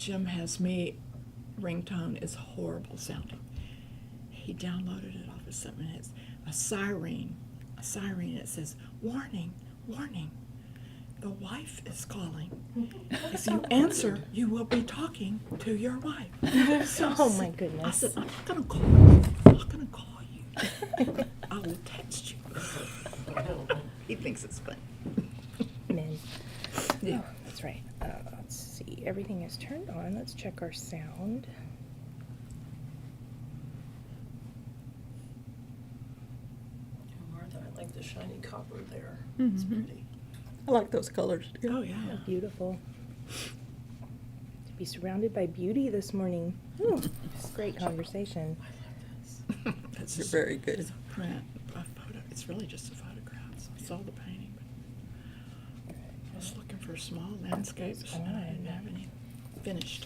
Jim has me, ringtone is horrible sounding. He downloaded it off of something, and it's a siren, it says, warning, warning, the wife is calling. If you answer, you will be talking to your wife. So Oh my goodness. I said, I'm not gonna call you. I'm not gonna call you. I will text you. He thinks it's fun. Men. Yeah. Oh, that's right. Let's see. Everything is turned on. Let's check our sound. Martha, I like the shiny copper there. It's pretty. I like those colors. Oh, yeah. Beautiful. To be surrounded by beauty this morning. Ooh, just great conversation. I love this. That's You're just very good. It's a print, a photo. It's really just a photograph. It's all the painting. But I was looking for small landscapes, and I didn't have any finished.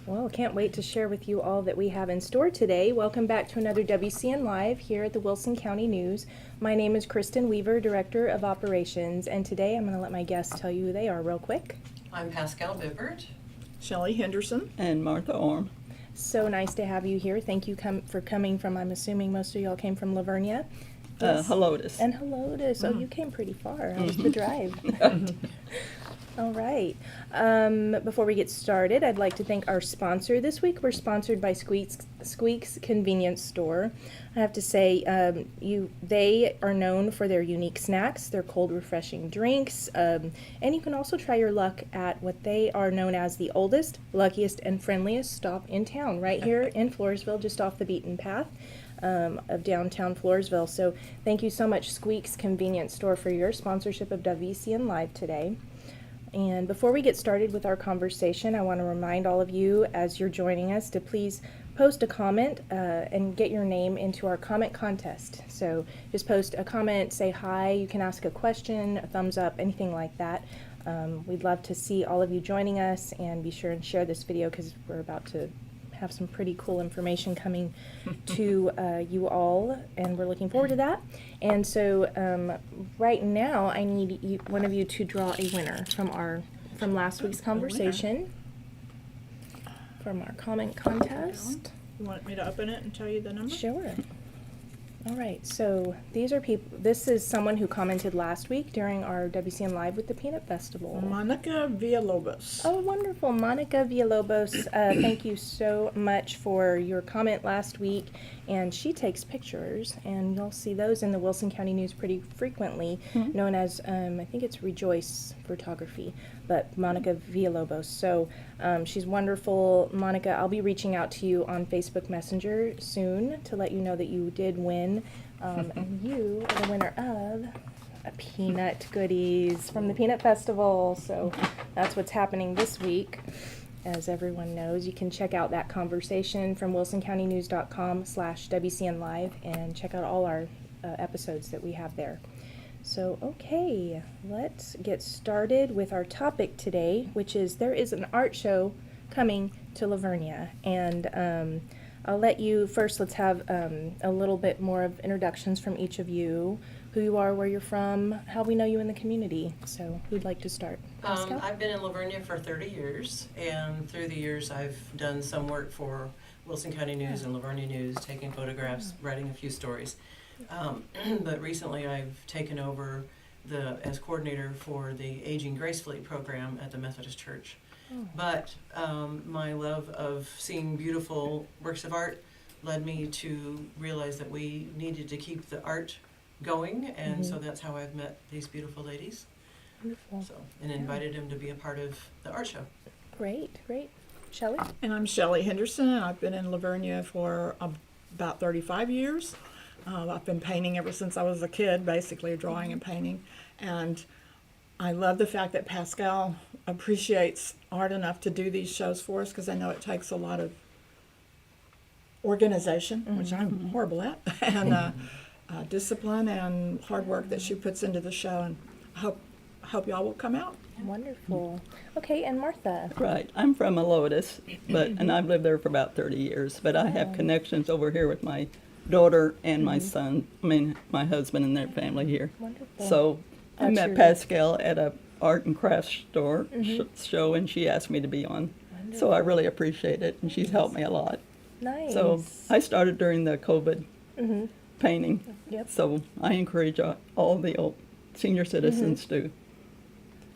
Well, can't wait to share with you all that we have in store today. Welcome back to another WCN Live here at the Wilson County News. My name is Kristen Weaver, Director of Operations, and today I'm going to let my guests tell you who they are real quick. I'm Pascalle Bippert. Shelley Henderson. And Martha Orm. So nice to have you here. Thank you for coming from, I'm assuming most of y'all came from Lavernia. Yes. Helotes. And Helotes. Oh, you came pretty far. How was the drive? All right. Before we get started, I'd like to thank our sponsor this week. We're sponsored by Squeak's Convenience Store. I have to say, they are known for their unique snacks, their cold, refreshing drinks, and you can also try your luck at what they are known as the oldest, luckiest, and friendliest stop in town, right here in Floresville, just off the beaten path of downtown Floresville. So thank you so much, Squeak's Convenience Store, for your sponsorship of WCN Live today. And before we get started with our conversation, I want to remind all of you as you're joining us to please post a comment and get your name into our comment contest. So just post a comment, say hi, you can ask a question, a thumbs up, anything like that. We'd love to see all of you joining us, and be sure and share this video because we're about to have some pretty cool information coming to you all, and we're looking forward to that. And so right now I need one of you to draw a winner from last week's conversation, from our comment contest. You want me to open it and tell you the number? Sure. All right, so these are people. This is someone who commented last week during our WCN Live with the Peanut Festival. Monica Villalobos. Oh, wonderful. Monica Villalobos, thank you so much for your comment last week. And she takes pictures, and you'll see those in the Wilson County News pretty frequently, known as, I think it's Rejoice Photography, but Monica Villalobos. So she's wonderful. Monica, I'll be reaching out to you on Facebook Messenger soon to let you know that you did win. And you are the winner of peanut goodies from the Peanut Festival. So that's what's happening this week. As everyone knows, you can check out that conversation from wilsoncountynews.com/WCN Live and check out all our episodes that we have there. So, okay, let's get started with our topic today, which is there is an art show coming to Lavernia. And I'll let you first, let's have a little bit more of introductions from each of you, who you are, where you're from, how we know you in the community. So who'd like to start? Pascalle? I've been in Lavernia for 30 years, and through the years I've done some work for Wilson County News and Lavernia News, taking photographs, writing a few stories. But recently I've taken over as coordinator for the Aging Gracefully program at the Methodist Church. But my love of seeing beautiful works of art led me to realize that we needed to keep the art going, and so that's how I've met these beautiful ladies. Wonderful. So, and invited them to be a part of the art show. Great, great. Shelley? And I'm Shelley Henderson, and I've been in Lavernia for about 35 years. I've been painting ever since I was a kid, basically drawing and painting. And I love the fact that Pascalle appreciates art enough to do these shows for us, because I know it takes a lot of organization, which I'm horrible at, and discipline and hard work that she puts into the show. And I hope y'all will come out. Wonderful. Okay, and Martha? Right. I'm from Helotes, and I've lived there for about 30 years. But I have connections over here with my daughter and my son, my husband and their family here. Wonderful. So I That's met your- Pascalle at a art and crafts store show, and she asked me to be on. So I really appreciate it, and she's helped me a lot. Nice. So I started during the COVID Mm-hmm. painting. Yep. So I encourage all the old senior citizens to.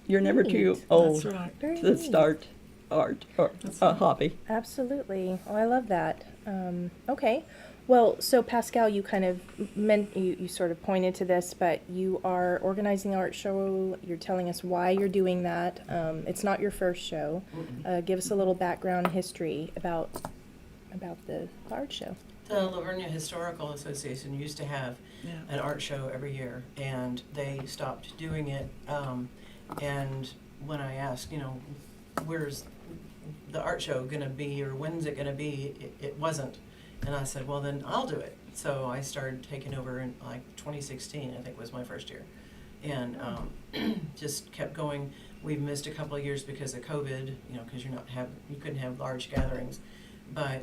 You're never too Neat. old That's right. Very to neat. start art or That's a right. hobby. Absolutely. Oh, I love that. Okay. Well, so Pascalle, you kind of you sort of pointed to this, but you are organizing an art show. You're telling us why you're doing that. It's not your first show. Give us a little background history about the art show. The Vernia Historical Association used to have Yeah. an art show every year, and they stopped doing it. And when I asked, where's the art show going to be, or when's it going to be, it wasn't. And I said, well, then I'll do it. So I started taking over in like 2016, I think was my first year. And just kept going. We've missed a couple of years because of COVID, because you couldn't have large gatherings. But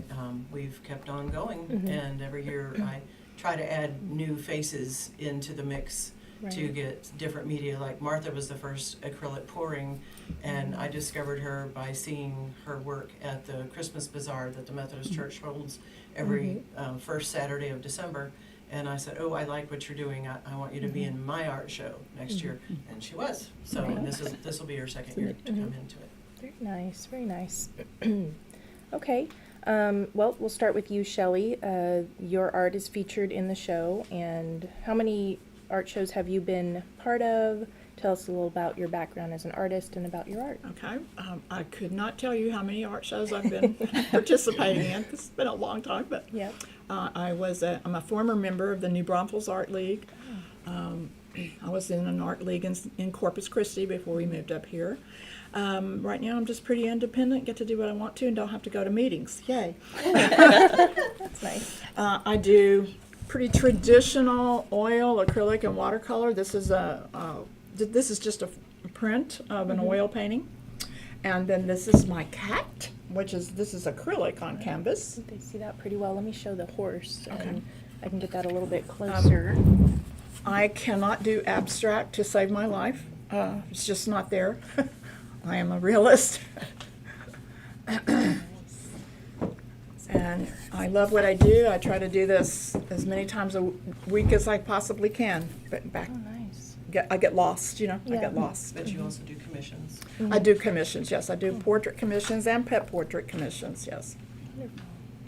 we've kept on going, and every year I try to add new faces into the mix to Right. get different media. Like Martha was the first acrylic pouring, and I discovered her by seeing her work at the Christmas Bazaar that the Methodist Church holds every first Saturday of December. And I said, oh, I like what you're doing. I want you to be in my art show next year. And she was. So this will be her second year to come into it. Very nice. Very nice. Okay. Well, we'll start with you, Shelley. Your art is featured in the show, and how many art shows have you been part of? Tell us a little about your background as an artist and about your art. Okay. I could not tell you how many art shows I've been participating in. It's been a long time, but Yep. I'm a former member of the New Braunfels Art League. I was in an art league in Corpus Christi before we moved up here. Right now I'm just pretty independent, get to do what I want to and don't have to go to meetings. Yay. That's nice. I do pretty traditional oil, acrylic, and watercolor. This is just a print of an oil painting. And then this is my cat, this is acrylic on canvas. They see that pretty well. Let me show the horse, Okay. and I can get that a little bit closer. I cannot do abstract to save my life. It's just not there. I am a realist. And I love what I do. I try to do this as many times a week as I possibly can. But Oh, nice. I get lost, I Yeah. get lost. But you also do commissions. I do commissions, yes. I do portrait commissions and pet portrait commissions, yes. Wonderful.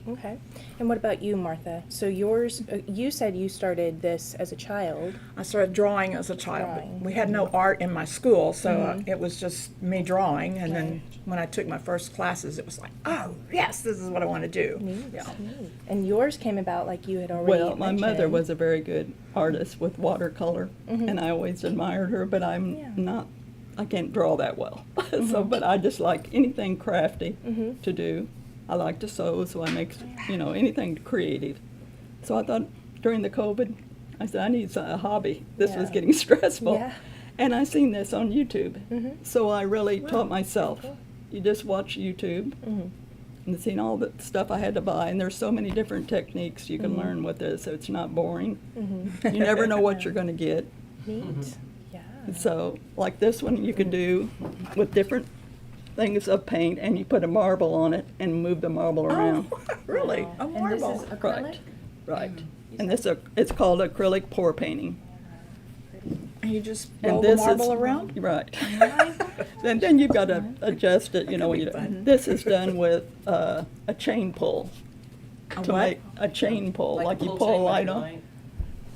Okay. And what about you, Martha? So yours, you said you started this as a child. I started drawing as a child. Drawing. We had no art in my school, so it was just me drawing. And then when I took my first classes, it was like, oh, yes, this is what I want to do. Neat. Yeah. Neat. And yours came about like you had already Well, my mother mentioned. was a very good artist with watercolor, and I always admired her, but I can't draw that well. But I just like anything crafty to do. I like to sew, so I make, anything creative. So I thought during the COVID, I said, I need a hobby. This was Yeah. getting stressful. Yeah. And I seen this on YouTube. So I really taught myself. You just watch YouTube and seen all the stuff I had to buy. And there's so many different techniques you can learn with this, so it's not boring. You never know what you're going to get. Neat. Yeah. So like this one you can do with different things of paint, and you put a marble on it and move the marble around. Oh, really? A And marble. this is acrylic? Right, right. And this it's called acrylic pour painting. And you just And roll the this marble is around? right. And then you've got to adjust it. When you this is done with a chain pull A to what? make a chain pull, like you pull pull a chain by light on. light.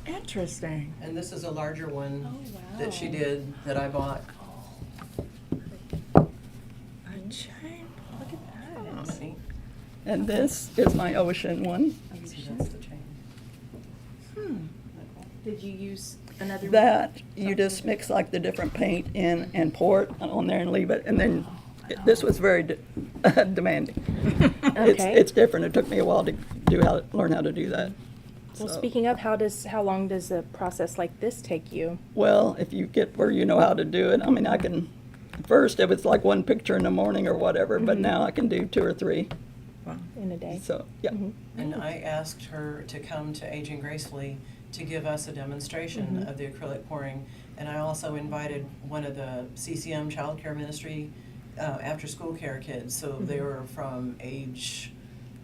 Interesting. And this is a larger one Oh, that she wow. did that I bought. A chain. Look at that. See? And this is my ocean one. See, that's the chain. Did you use another That you just mix like the different paint in and pour it on there and leave it, and then this was very demanding. Okay. It's different. It took me a while to learn how to do that. Well, So- speaking of, how long does a process like this take you? Well, if you get where you know how to do it, I can. First, it was like one picture in the morning or whatever, but now I can do 2 or 3. In a day? So yeah. And I asked her to come to Aging Gracefully to give us a demonstration of the acrylic pouring. And I also invited one of the CCM Child Care Ministry after school care kids. So they were from age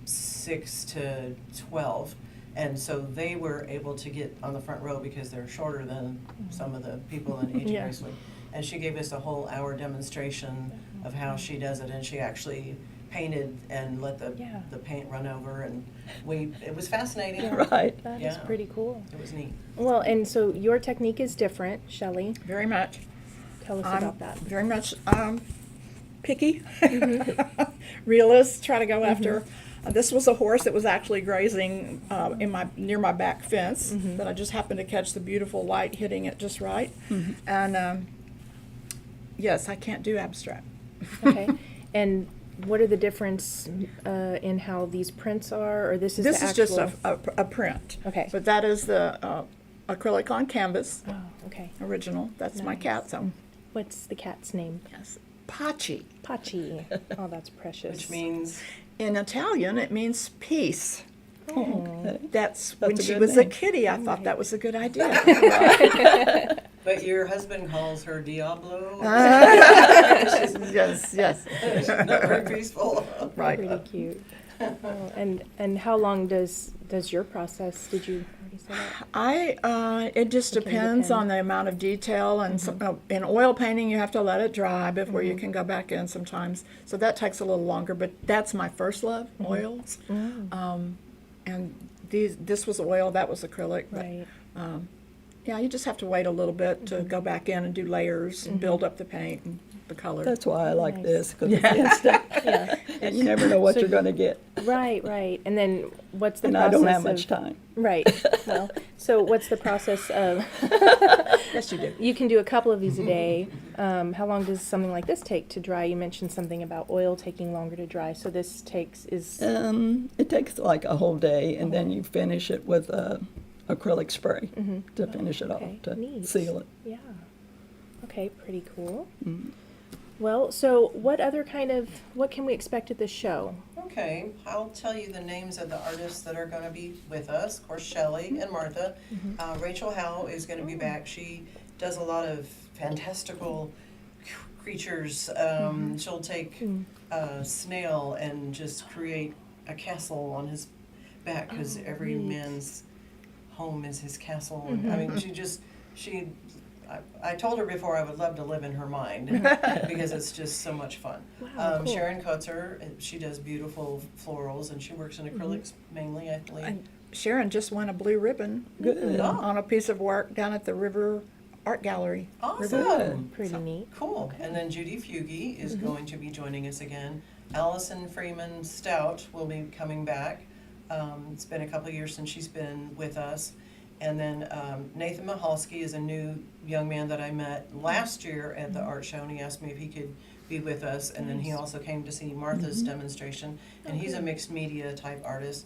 6 to 12. And so they were able to get on the front row because they're shorter than some of the people in Aging Yeah. Gracefully. And she gave us a whole hour demonstration of how she does it, and she actually painted and let the paint run over, and it was fascinating. Yeah. Right. That is Yeah. pretty cool. It was neat. Well, and so your technique is different, Shelley. Very much. Tell us I'm about that. very much picky. Realist, try to go after. This was a horse that was actually grazing near my back fence, but I just happened to catch the beautiful light hitting it just right. And yes, I can't do abstract. Okay. And what are the difference in how these prints are, or this is This the is just actual? a print. Okay. But that is the acrylic on canvas, Oh, okay. original. That's my Nice. cat, so What's the cat's name? yes. Pachi. Pachi. Oh, that's precious. Which means In Italian, it means peace. Oh. Okay. That's when a she good was name. a kitty, I thought that was a good idea. but your husband calls her Diablo. Yes, yes. She's not very peaceful. Right. Pretty cute. Oh, and how long does your process? Did you already say that? It just It can depends depend. on the amount of detail, and in oil painting you have to let it dry before you can go back in sometimes. So that takes a little longer, but that's my first love, oils. And this was oil, that was acrylic. But, Right. yeah, you just have to wait a little bit to go back in and do layers and build up the paint and the color. That's why I like Nice. this, because it's instant. Yeah. And you never know what So you're going to get. Right, right. And then what's the And process I don't have of, much time. Right. Well, so what's the process of? Yes, you do. You can do a couple of these a day. How long does something like this take to dry? You mentioned something about oil taking longer to dry. So this is It takes like a whole day, and then you finish it with acrylic spray to finish it Okay, off, to neat. seal it. yeah. Okay, pretty cool. Mhm. Well, so what can we expect at this show? Okay, I'll tell you the names of the artists that are going to be with us. Of course, Shelley and Martha. Rachel Howe is going to be back. She does a lot of fantastical creatures. She'll take a snail and just create a castle on his back, because every neat. man's home is his castle. I mean, I told her before I would love to live in her mind because it's just so much fun. Wow, cool. Sharon Kotzer, she does beautiful florals, and she works in acrylics mainly, I believe. And Sharon just won a blue ribbon Good. on a piece of work down at the River Art Gallery. Awesome. Pretty neat. Cool. And then Judy Fuge is going to be joining us again. Allison Freeman Stout will be coming back. It's been a couple of years since she's been with us. And then Nathan Mihalski is a new young man that I met last year at the art show, and he asked me if he could be with us. And then he also came to see Martha's demonstration, and he's a mixed media type artist.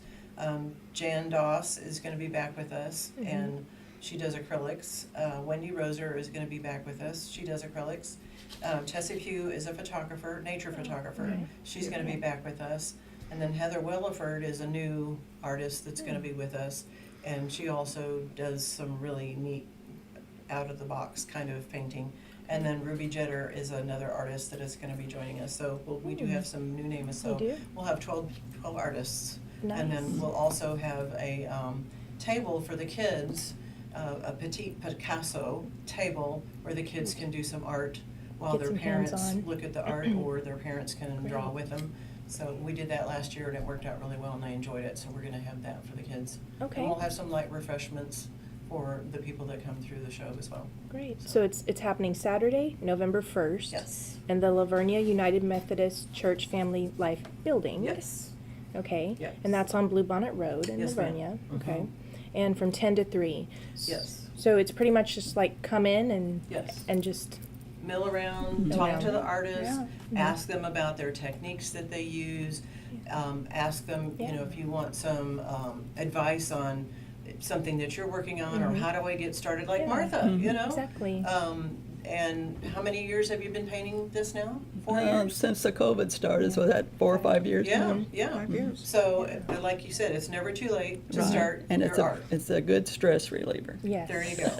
Jan Doss is going to be back with us, and she does acrylics. Wendy Roser is going to be back with us. She does acrylics. Tessie Pugh is a photographer, nature photographer. She's going to be back with us. And then Heather Williford is a new artist that's going to be with us. And she also does some really neat out-of-the-box kind of painting. And then Ruby Jetter is another artist that is going to be joining us. So we do have some new names. So We do? we'll have 12 artists. Nice. And then we'll also have a table for the kids, a Petit Picasso table where the kids can do some art while Get their some parents hands-on. look at the art, or their parents can draw with them. So we did that last year, and it worked out really well, and they enjoyed it. So we're going to have that for the kids. Okay. And we'll have some light refreshments for the people that come through the show as well. Great. So it's happening Saturday, November 1st. Yes. In the Lavernia United Methodist Church Family Life Building. Yes. Okay. Yes. And that's on Bluebonnet Road in Yes, Lavernia. ma'am. Okay. And from 10 to 3. Yes. So it's pretty much just like come in and Yes. just Mill around, Mill talk around. to the artists, Yeah. ask them about their techniques that they use, ask them, Yeah. if you want some advice on something that you're working on, or how do I get started, like Yeah. Martha, exactly. And how many years have you been painting this now? 4 years? Since the COVID started, so that 4 or 5 years Yeah, now. yeah. 5 years. So, like you said, it's never too late to Right. start And your it's art. it's a good stress reliever. Yes. There you go.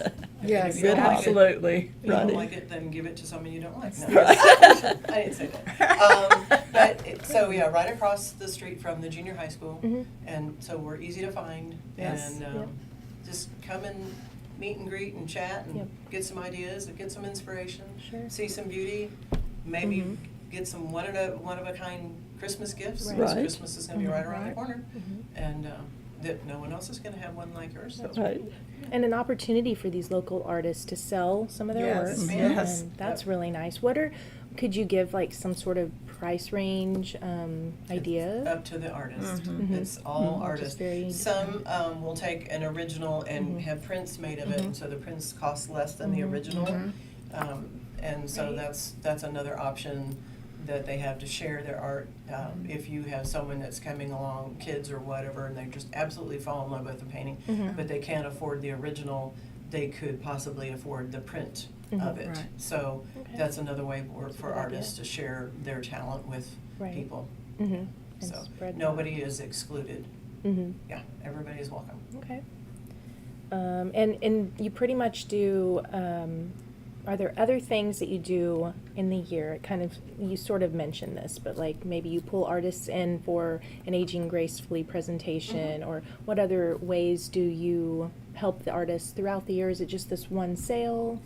Yes, If you don't like it- absolutely. If you don't Right. like it, then give it to someone you don't like. No, Right. I didn't say that. So yeah, right across the street from the junior high school, Mhm. and so we're easy to find. Yes. And Yep. just come and meet and greet and chat and Yep. get some ideas and get some inspiration. Sure. See some beauty, maybe Mhm. get some one of a kind Christmas gifts. Right. Because Right. Christmas is going to be right around the Right. corner, Mhm. and that no one else is going to have one like yours. So. Right. And an opportunity for these local artists to sell some of their Yes, work. yes. And that's Yep. really nice. Could you give like some sort of price range idea? Up to the artist. Mhm. It's all Mhm. artists. Which is very- Some will take an original and Mhm. have prints made of it, Mhm. and so the prints cost less than the Mhm. original. Mhm. And so Right. that's another option that they have to share their art. If you have someone that's coming along, kids or whatever, and they just absolutely fall in love with the painting, Mhm. but they can't afford the original, they could possibly afford the print Mhm. of it. Right. So Okay. that's another way That's a for good artists idea. to share their talent with Right. people. Mhm. And So spread that. nobody is excluded. Mhm. Yeah, everybody is welcome. Okay. And you pretty much do. Are there other things that you do in the year? You sort of mentioned this, but like maybe you pull artists in for an Aging Gracefully presentation, Mm-hmm. or what other ways do you help the artists throughout the year? Is it just this one sale?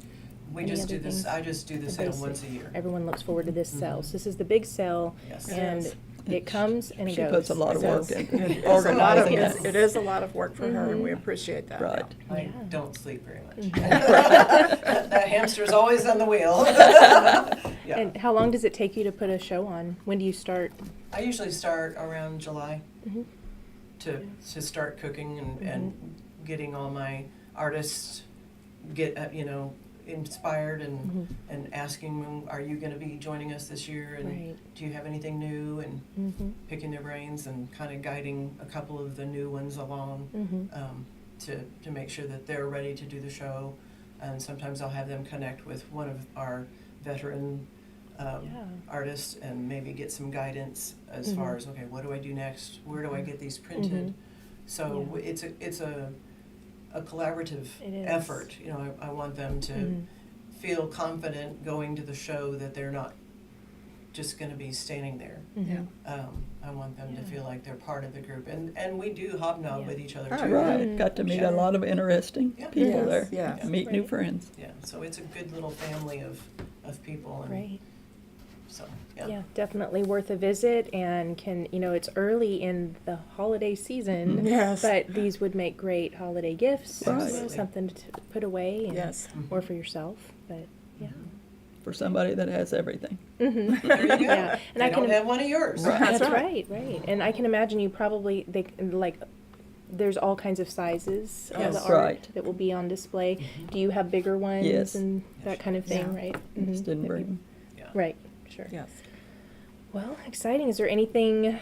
We Any just other do this, things? I just do the The sale basic. once a year. Everyone looks forward to this sale. Mhm. So this is the big sale, Yes. It and is. it comes and it She goes. puts a lot of work So- in It's a lot of, organizing it's- it. it is a lot of work for her, and we Mhm. appreciate that. Right. I Yeah. don't sleep very much. Mhm. That hamster's always on the wheel. Yeah. And how long does it take you to put a show on? When do you start? I usually start around July Mhm. to start cooking and Mm-hmm. getting all my artists inspired Mhm. and asking them, are you going to be joining us this year, and Right. do you have anything new, and Mhm. picking their brains and kind of guiding a couple of the new ones along. Mhm. To make sure that they're ready to do the show. And sometimes I'll have them connect with one of our veteran Yeah. artists and maybe get some guidance as Mhm. far as, okay, what do I do next? Where do I get these printed? Mhm. So Yeah. it's a collaborative It is. effort. I want them to Mhm. feel confident going to the show, that they're not just going to be standing there. Mhm. I want them to Yeah. feel like they're part of the group, and we do hobnob Yeah. with each other Oh, too. yeah. Right, got to meet Sure. a lot of interesting Yeah. people Yes, there. yes. Meet new Right. friends. Yeah, so it's a good little family of people, and Right. so Yeah, definitely worth a visit, and it's early in the holiday season. Yes. But these would make great holiday gifts. Right. Absolutely. Something to put away. And, Yes. Or for yourself. But yeah. For somebody that has everything. Mhm. There you go. Yeah, and They I can don't have one of yours. Right. That's That's right, right. And I can imagine there's all kinds of sizes of Yes. the art Right. that will be on display. Mhm. Do you have bigger ones Yes. and that kind of thing, Yeah. right? Just Mhm. didn't That bring you- them. Yeah. Right, sure. Yes. Well, exciting. Is there anything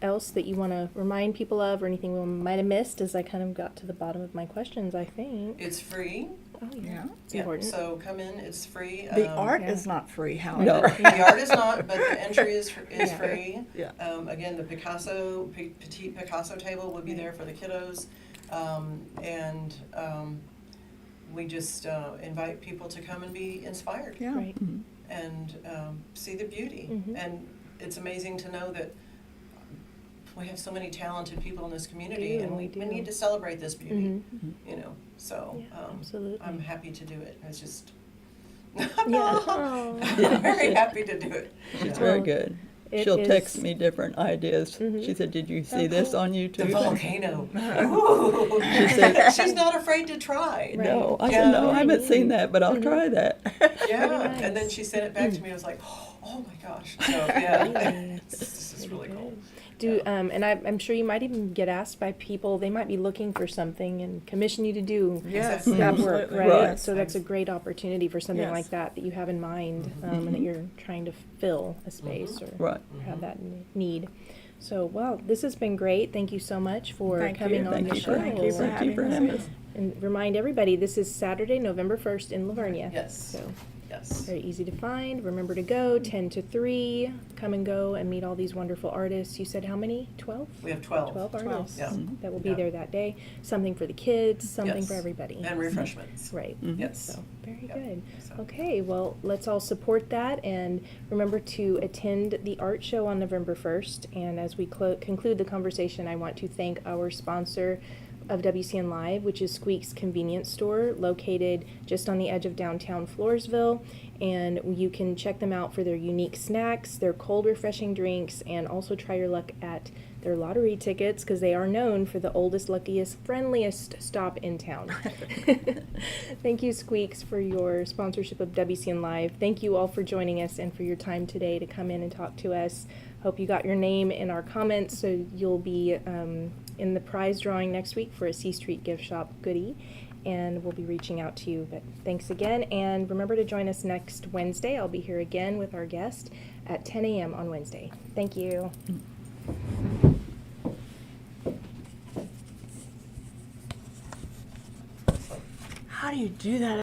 else that you want to remind people of, or anything we might have missed as I kind of got to the bottom of my questions, I think? It's free. Oh, yeah. Yeah. It's Yeah, important. so come in, it's free. The art yeah. is not free, No. however. The art is not, but the entry is Yeah. free. Yeah. Again, the petite Picasso table would be there for the kiddos. We just invite people to come and be inspired. Yeah. Right. Mhm. And see the beauty. Mhm. And it's amazing to know that we have so many talented people in this community, do, and we we do. need to celebrate this beauty. Mhm. So Yeah, absolutely. I'm happy to do it. It's just Yeah. Oh. I'm very happy to do it. She's Yeah. very Well, good. it She'll text is- me different ideas. Mhm. She said, "Did you see Oh, this cool. on The YouTube?" volcano. Ooh. She said- She's not afraid to try. Right. No, I Yeah. said, "No, I haven't Very seen neat. that, but I'll Mhm. try that." Yeah, Very and then nice. she sent it back to me. I was like, oh my gosh. So yeah, Really? this is really cool. Do and I'm sure you might even get asked by people. They might be looking for something and commission you to do Yes, Exactly. that work, absolutely. right? Right. So that's a great opportunity for something Yes. like that you have in mind, Mhm. and that you're trying to fill a space or Right. have that need. So, wow, this has been great. Thank you so much for Thank you. coming on Thank the you show. for- Thank you for Thank you for having having us. us. And remind everybody, this is Saturday, November 1st in Lavernia. Yes. So Yes. very easy to find. Remember to go, 10 to 3. Come and go and meet all these wonderful artists. You said how many? 12? We have 12. 12 artists Yeah. that will be Yeah. there that day. Something for the kids, something Yes. for everybody. And refreshments. Right. Yes. So, very Yep. good. So- Okay, well, let's all support that and remember to attend the art show on November 1st. And as we conclude the conversation, I want to thank our sponsor of WCN Live, which is Squeak's Convenience Store, located just on the edge of downtown Floresville. And you can check them out for their unique snacks, their cold, refreshing drinks, and also try your luck at their lottery tickets because they are known for the oldest, luckiest, friendliest stop in town. Thank you, Squeaks, for your sponsorship of WCN Live. Thank you all for joining us and for your time today to come in and talk to us. Hope you got your name in our comments so you'll be in the prize drawing next week for a C Street gift shop goodie. And we'll be reaching out to you. But thanks again. And remember to join us next Wednesday. I'll be here again with our guest at 10 a.m. on Wednesday. Thank you. How do you do that?